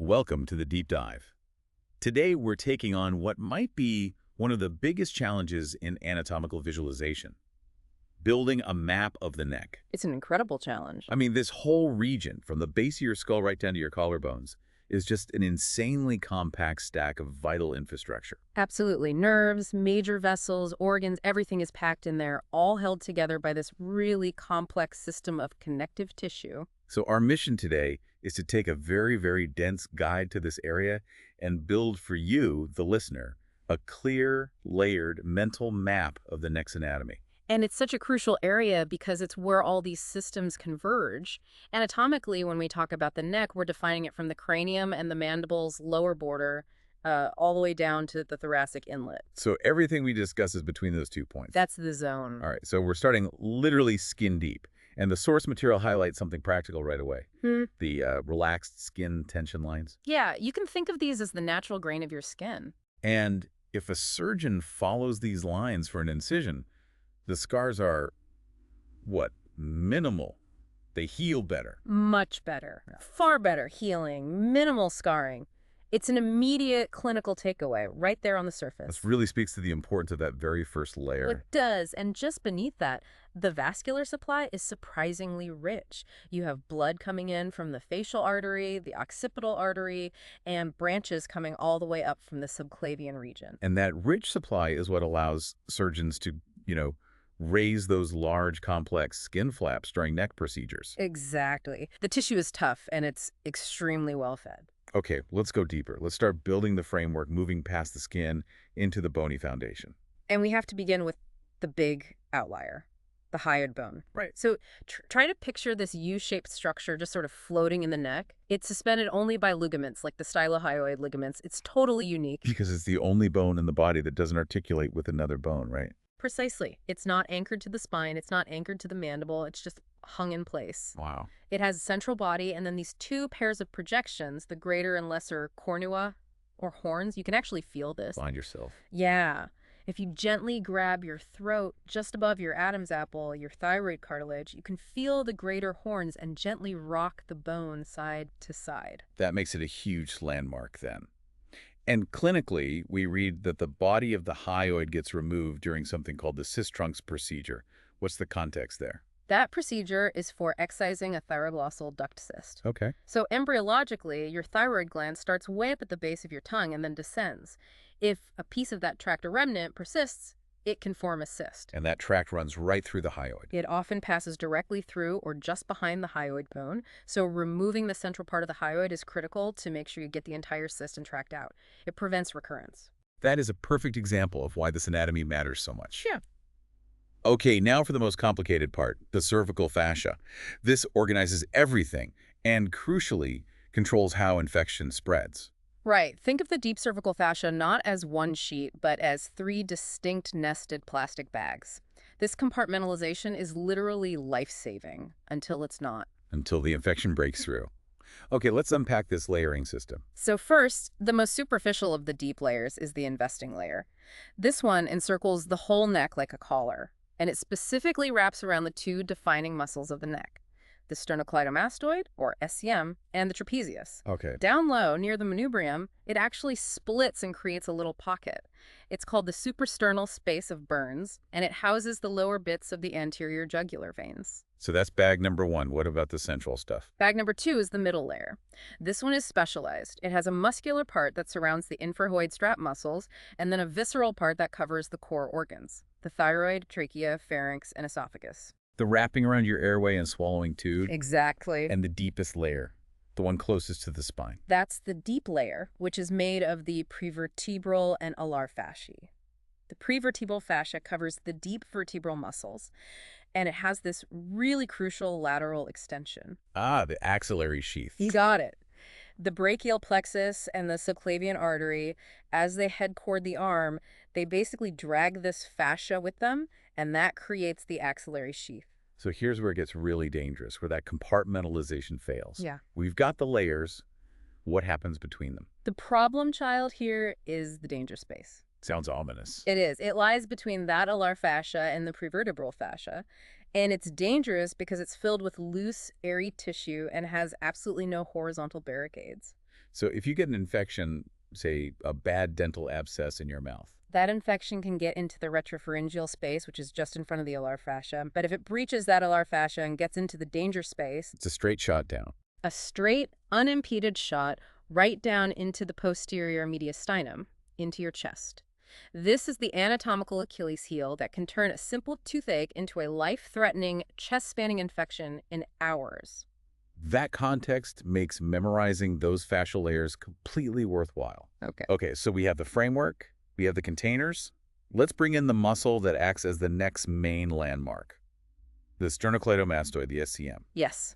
Welcome to the deep dive. Today we're taking on what might be one of the biggest challenges in anatomical visualization, building a map of the neck. It's an incredible challenge. I mean, this whole region, from the base of your skull right down to your collarbones, is just an insanely compact stack of vital infrastructure. Absolutely. Nerves, major vessels, organs, everything is packed in there, all held together by this really complex system of connective tissue. So our mission today is to take a very, very dense guide to this area and build for you, the listener, a clear, layered mental map of the neck's anatomy. And it's such a crucial area because it's where all these systems converge. Anatomically, when we talk about the neck, we're defining it from the cranium and the mandible's lower border all the way down to the thoracic inlet. So everything we discuss is between those 2 points. That's the zone. All right, so we're starting literally skin deep. And the source material highlights something practical right away. The relaxed skin tension lines. Yeah, you can think of these as the natural grain of your skin. And if a surgeon follows these lines for an incision, the scars are, what, minimal. They heal better. Much better. Yeah. Far better healing, minimal scarring. It's an immediate clinical takeaway right there on the surface. This really speaks to the importance of that very first layer. It does. And just beneath that, the vascular supply is surprisingly rich. You have blood coming in from the facial artery, the occipital artery, and branches coming all the way up from the subclavian region. And that rich supply is what allows surgeons to, raise those large, complex skin flaps during neck procedures. Exactly. The tissue is tough, and it's extremely well fed. Okay, let's go deeper. Let's start building the framework, moving past the skin into the bony foundation. And we have to begin with the big outlier, the hyoid bone. Right. So try to picture this U-shaped structure just sort of floating in the neck. It's suspended only by ligaments, like the stylohyoid ligaments. It's totally unique. Because it's the only bone in the body that doesn't articulate with another bone, right? Precisely. It's not anchored to the spine. It's not anchored to the mandible. It's just hung in place. Wow. It has a central body and then these two pairs of projections, the greater and lesser cornua or horns. You can actually feel this. Find yourself. Yeah. If you gently grab your throat just above your Adam's apple, your thyroid cartilage, you can feel the greater horns and gently rock the bone side to side. That makes it a huge landmark then. And clinically, we read that the body of the hyoid gets removed during something called the cyst-trunks procedure. What's the context there? That procedure is for excising a thyroglossal duct cyst. Okay. So embryologically, your thyroid gland starts way up at the base of your tongue and then descends. If a piece of that tract or remnant persists, it can form a cyst. And that tract runs right through the hyoid. It often passes directly through or just behind the hyoid bone, so removing the central part of the hyoid is critical to make sure you get the entire cyst and tract out. It prevents recurrence. That is a perfect example of why this anatomy matters so much. Yeah. Okay, now for the most complicated part, the cervical fascia. This organizes everything and, crucially, controls how infection spreads. Right. Think of the deep cervical fascia not as one sheet, but as three distinct nested plastic bags. This compartmentalization is literally life-saving until it's not. Until the infection breaks through. Okay, let's unpack this layering system. So first, the most superficial of the deep layers is the investing layer. This one encircles the whole neck like a collar, and it specifically wraps around the two defining muscles of the neck, the sternocleidomastoid, or SCM, and the trapezius. Okay. Down low, near the manubrium, it actually splits and creates a little pocket. It's called the suprasternal space of Burns, and it houses the lower bits of the anterior jugular veins. So that's bag number one. What about the central stuff? Bag number two is the middle layer. This one is specialized. It has a muscular part that surrounds the infrahyoid strap muscles, and then a visceral part that covers the core organs, the thyroid, trachea, pharynx, and esophagus. The wrapping around your airway and swallowing tube. Exactly. And the deepest layer, the one closest to the spine. That's the deep layer, which is made of the prevertebral and alar fasciae. The prevertebral fascia covers the deep vertebral muscles, and it has this really crucial lateral extension. Ah, the axillary sheath. You got it. The brachial plexus and the subclavian artery, as they head toward the arm, they basically drag this fascia with them, and that creates the axillary sheath. So here's where it gets really dangerous, where that compartmentalization fails. Yeah. We've got the layers. What happens between them? The problem child here is the danger space. Sounds ominous. It is. It lies between that alar fascia and the prevertebral fascia. And it's dangerous because it's filled with loose, airy tissue and has absolutely no horizontal barricades. So if you get an infection, say a bad dental abscess in your mouth, That infection can get into the retropharyngeal space, which is just in front of the alar fascia. But if it breaches that alar fascia and gets into the danger space, it's a straight shot down. a straight, unimpeded shot right down into the posterior mediastinum, into your chest. This is the anatomical Achilles heel that can turn a simple toothache into a life-threatening, chest-spanning infection in hours. That context makes memorizing those fascial layers completely worthwhile. Okay. Okay, so we have the framework, we have the containers. Let's bring in the muscle that acts as the neck's main landmark, the sternocleidomastoid, the SCM. Yes.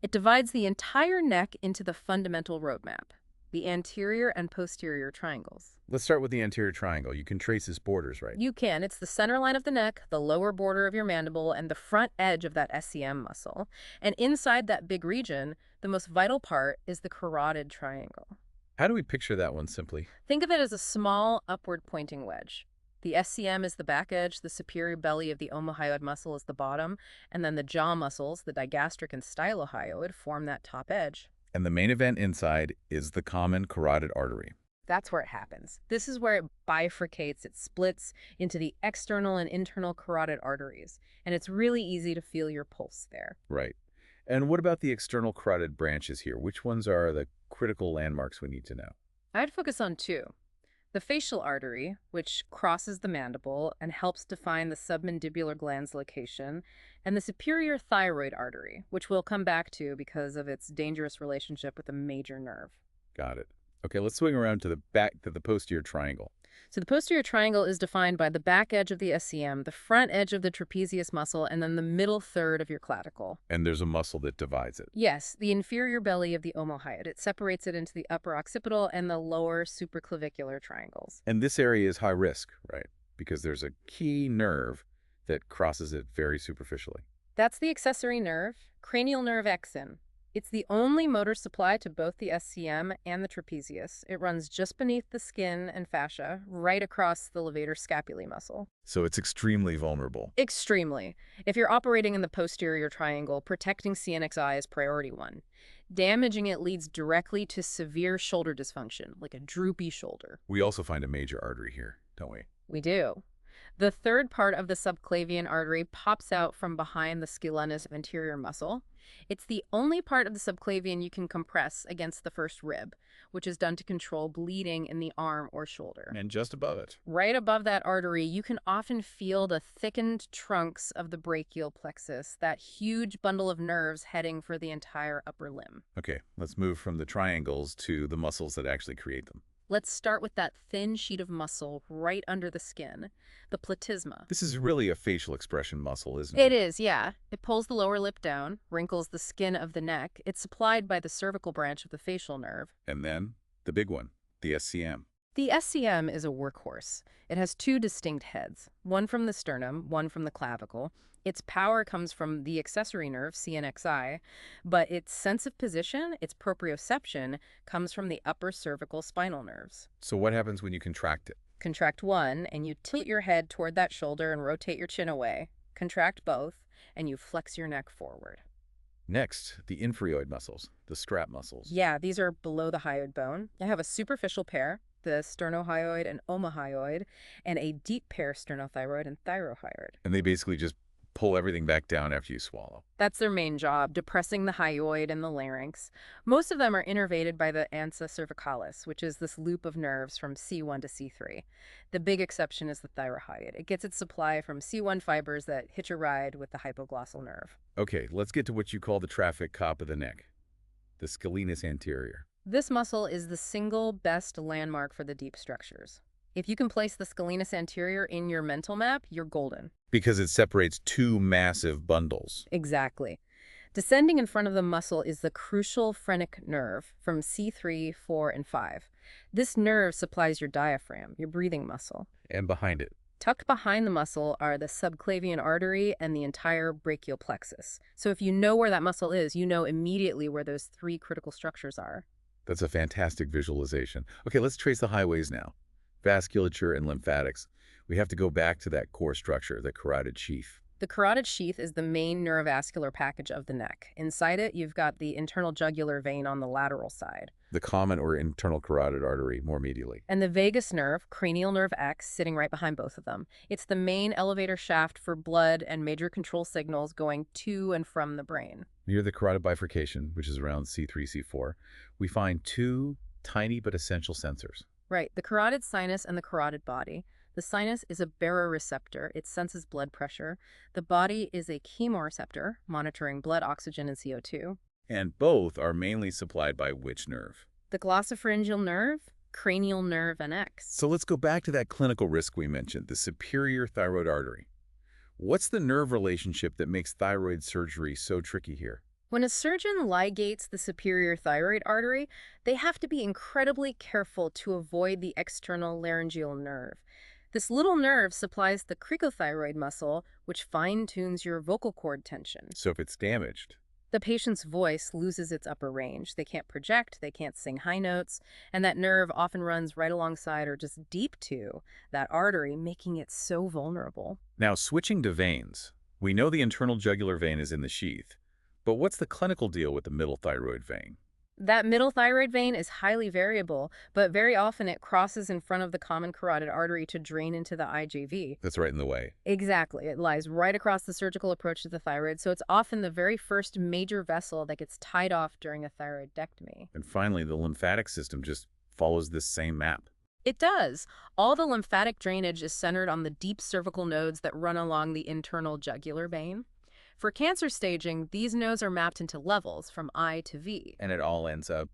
It divides the entire neck into the fundamental roadmap, the anterior and posterior triangles. Let's start with the anterior triangle. You can trace its borders, right? You can. It's the center line of the neck, the lower border of your mandible, and the front edge of that SCM muscle. And inside that big region, the most vital part is the carotid triangle. How do we picture that one simply? Think of it as a small upward pointing wedge. The SCM is the back edge, the superior belly of the omohyoid muscle is the bottom, and then the jaw muscles, the digastric and stylohyoid, form that top edge. And the main event inside is the common carotid artery. That's where it happens. This is where it bifurcates, it splits into the external and internal carotid arteries, and it's really easy to feel your pulse there. Right. And what about the external carotid branches here? Which ones are the critical landmarks we need to know? I'd focus on two. The facial artery, which crosses the mandible and helps define the submandibular gland's location, and the superior thyroid artery, which we'll come back to because of its dangerous relationship with a major nerve. Got it. Okay, let's swing around to the back to the posterior triangle. So the posterior triangle is defined by the back edge of the SCM, the front edge of the trapezius muscle, and then the middle third of your clavicle. And there's a muscle that divides it. Yes, the inferior belly of the omohyoid. It separates it into the upper occipital and the lower supraclavicular triangles. And this area is high risk, right? Because there's a key nerve that crosses it very superficially. That's the accessory nerve, cranial nerve axon. It's the only motor supply to both the SCM and the trapezius. It runs just beneath the skin and fascia, right across the levator scapulae muscle. So it's extremely vulnerable. Extremely. If you're operating in the posterior triangle, protecting CNXI is priority one. Damaging it leads directly to severe shoulder dysfunction, like a droopy shoulder. We also find a major artery here, don't we? We do. The third part of the subclavian artery pops out from behind the scalenus anterior muscle. It's the only part of the subclavian you can compress against the first rib, which is done to control bleeding in the arm or shoulder. And just above it. Right above that artery, you can often feel the thickened trunks of the brachial plexus, that huge bundle of nerves heading for the entire upper limb. Okay, let's move from the triangles to the muscles that actually create them. Let's start with that thin sheet of muscle right under the skin, the platysma. This is really a facial expression muscle, isn't It is, yeah. It pulls the lower lip down, wrinkles the skin of the neck. It's supplied by the cervical branch of the facial nerve. And then the big one, the SCM. The SCM is a workhorse. It has two distinct heads, one from the sternum, one from the clavicle. Its power comes from the accessory nerve, CNXI, but its sense of position, its proprioception, comes from the upper cervical spinal nerves. So what happens when you contract it? Contract one, and you tilt your head toward that shoulder and rotate your chin away. Contract both, and you flex your neck forward. Next, the infrahyoid muscles, the strap muscles. Yeah, these are below the hyoid bone. I have a superficial pair, the sternohyoid and omohyoid, and a deep pair, sternothyroid and thyrohyoid. And they basically just pull everything back down after you swallow. That's their main job, depressing the hyoid and the larynx. Most of them are innervated by the ansa cervicalis, which is this loop of nerves from C1 to C3. The big exception is the thyrohyoid. It gets its supply from C1 fibers that hitch a ride with the hypoglossal nerve. Okay, let's get to what you call the traffic cop of the neck, the scalenus anterior. This muscle is the single best landmark for the deep structures. If you can place the scalenus anterior in your mental map, you're golden. Because it separates two massive bundles. Exactly. Descending in front of the muscle is the crucial phrenic nerve from C3, 4, and 5. This nerve supplies your diaphragm, your breathing muscle. And behind it. Tucked behind the muscle are the subclavian artery and the entire brachial plexus. So if you know where that muscle is, you know immediately where those three critical structures are. That's a fantastic visualization. Okay, let's trace the highways now. Vasculature and lymphatics. We have to go back to that core structure, the carotid sheath. The The carotid sheath is the main neurovascular package of the neck. Inside it, you've got the internal jugular vein on the lateral side, The common or internal carotid artery more medially. and the vagus nerve, cranial nerve X, sitting right behind both of them. It's the main elevator shaft for blood and major control signals going to and from the brain. Near the carotid bifurcation, which is around C3, C4, we find two tiny but essential sensors. Right, the carotid sinus and the carotid body. The sinus is a baroreceptor. It senses blood pressure. The body is a chemoreceptor, monitoring blood oxygen and CO2. And both are mainly supplied by which nerve? The glossopharyngeal nerve, cranial nerve, and X. So let's go back to that clinical risk we mentioned, the superior thyroid artery. What's the nerve relationship that makes thyroid surgery so tricky here? When a surgeon ligates the superior thyroid artery, they have to be incredibly careful to avoid the external laryngeal nerve. This little nerve supplies the cricothyroid muscle, which fine-tunes your vocal cord tension. So if it's damaged, The patient's voice loses its upper range. They can't project, they can't sing high notes, and that nerve often runs right alongside or just deep to that artery, making it so vulnerable. now switching to veins, we know the internal jugular vein is in the sheath, but what's the clinical deal with the middle thyroid vein? That middle thyroid vein is highly variable, but very often it crosses in front of the common carotid artery to drain into the IJV. That's right in the way. Exactly. It lies right across the surgical approach to the thyroid, so it's often the very first major vessel that gets tied off during a thyroidectomy. And finally, the lymphatic system just follows this same map. It does. All the lymphatic drainage is centered on the deep cervical nodes that run along the internal jugular vein. For cancer staging, these nodes are mapped into levels from I to V. And it all ends up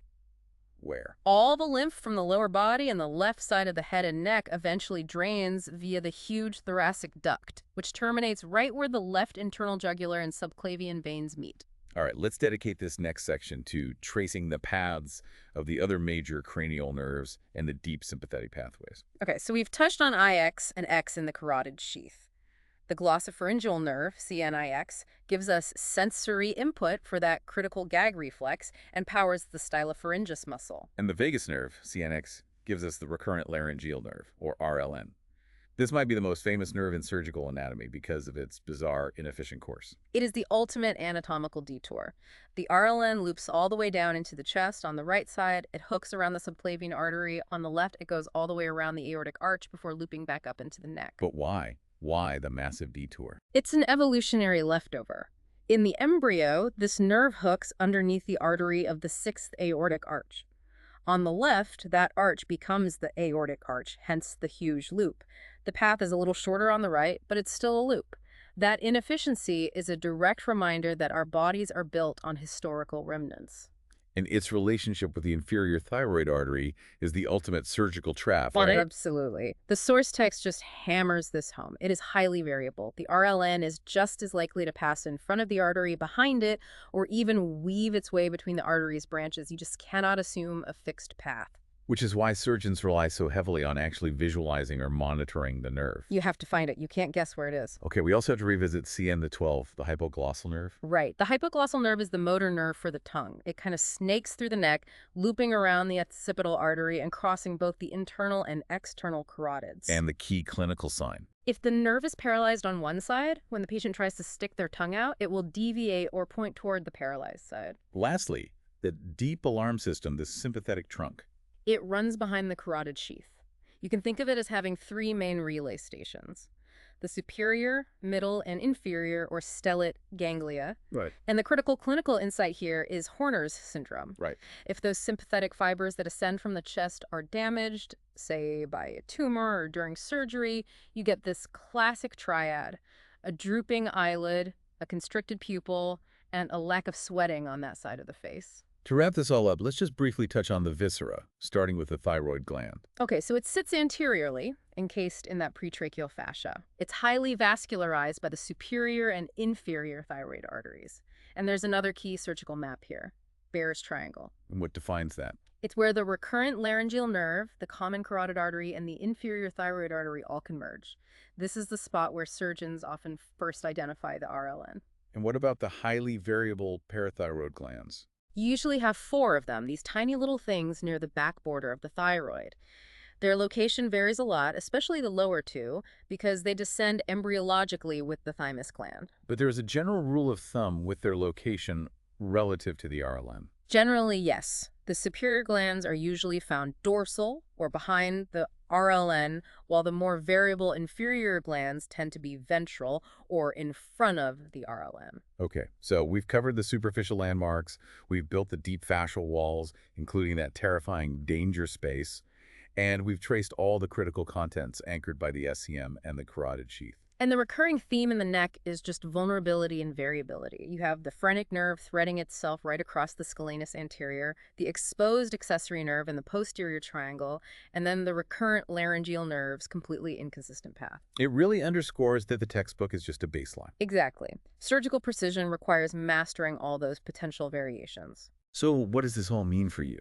where? All the lymph from the lower body and the left side of the head and neck eventually drains via the huge thoracic duct, which terminates right where the left internal jugular and subclavian veins meet. All right, let's dedicate this next section to tracing the paths of the other major cranial nerves and the deep sympathetic pathways. Okay, so we've touched on IX and X in the carotid sheath. The glossopharyngeal nerve, CNIX, gives us sensory input for that critical gag reflex and powers the stylopharyngeus muscle. And the vagus nerve, CNX, gives us the recurrent laryngeal nerve, or RLN. This might be the most famous nerve in surgical anatomy because of its bizarre, inefficient course. It is the ultimate anatomical detour. The RLN loops all the way down into the chest on the right side. It hooks around the subclavian artery. On the left, it goes all the way around the aortic arch before looping back up into the neck. But why? Why the massive detour? It's an evolutionary leftover. In the embryo, this nerve hooks underneath the artery of the sixth aortic arch. On the left, that arch becomes the aortic arch, hence the huge loop. The path is a little shorter on the right, but it's still a loop. That inefficiency is a direct reminder that our bodies are built on historical remnants. And its relationship with the inferior thyroid artery is the ultimate surgical trap, right? Absolutely. The source text just hammers this home. It is highly variable. The RLN is just as likely to pass in front of the artery, behind it, or even weave its way between the artery's branches. You just cannot assume a fixed path. Which is why surgeons rely so heavily on actually visualizing or monitoring the nerve. You have to find it. You can't guess where it is. Okay, we also have to revisit CN12, the hypoglossal nerve. Right. The hypoglossal nerve is the motor nerve for the tongue. It kind of snakes through the neck, looping around the occipital artery and crossing both the internal and external carotids. And the key clinical sign. If the nerve is paralyzed on one side, when the patient tries to stick their tongue out, it will deviate or point toward the paralyzed side. Lastly, the deep alarm system, the sympathetic trunk. It runs behind the carotid sheath. You can think of it as having three main relay stations: the superior, middle, and inferior, or stellate ganglia. Right. And the critical clinical insight here is Horner's syndrome. Right. If those sympathetic fibers that ascend from the chest are damaged, say by a tumor or during surgery, you get this classic triad: a drooping eyelid, a constricted pupil, and a lack of sweating on that side of the face. To wrap this all up, let's just briefly touch on the viscera, starting with the thyroid gland. Okay, so it sits anteriorly, encased in that pretracheal fascia. It's highly vascularized by the superior and inferior thyroid arteries. And there's another key surgical map here: Bayer's triangle. And what defines that? It's where the recurrent laryngeal nerve, the common carotid artery, and the inferior thyroid artery all converge. This is the spot where surgeons often first identify the RLN. And what about the highly variable parathyroid glands? You usually have 4 of them, these tiny little things near the back border of the thyroid. Their location varies a lot, especially the lower two, because they descend embryologically with the thymus gland. But there is a general rule of thumb with their location relative to the RLM. Generally, yes. The superior glands are usually found dorsal or behind the RLN, while the more variable inferior glands tend to be ventral or in front of the RLN. Okay, so we've covered the superficial landmarks, we've built the deep fascial walls, including that terrifying danger space, and we've traced all the critical contents anchored by the SCM and the carotid sheath. And the recurring theme in the neck is just vulnerability and variability. You have the phrenic nerve threading itself right across the scalenus anterior, the exposed accessory nerve in the posterior triangle, and then the recurrent laryngeal nerves, completely inconsistent path. It really underscores that the textbook is just a baseline. Exactly. Surgical precision requires mastering all those potential variations. So what does this all mean for you?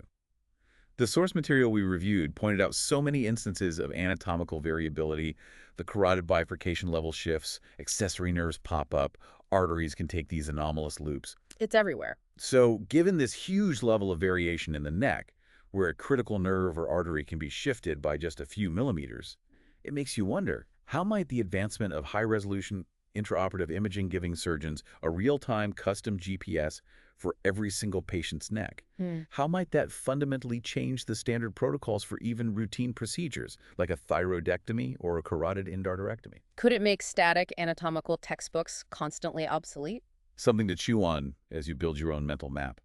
The source material we reviewed pointed out so many instances of anatomical variability. The carotid bifurcation level shifts, accessory nerves pop up, arteries can take these anomalous loops. It's everywhere. So given this huge level of variation in the neck, where a critical nerve or artery can be shifted by just a few millimeters, it makes you wonder, how might the advancement of high-resolution intraoperative imaging giving surgeons a real-time custom GPS for every single patient's neck? How might that fundamentally change the standard protocols for even routine procedures, like a thyroidectomy or a carotid endarterectomy? Could it make static anatomical textbooks constantly obsolete? Something to chew on as you build your own mental map.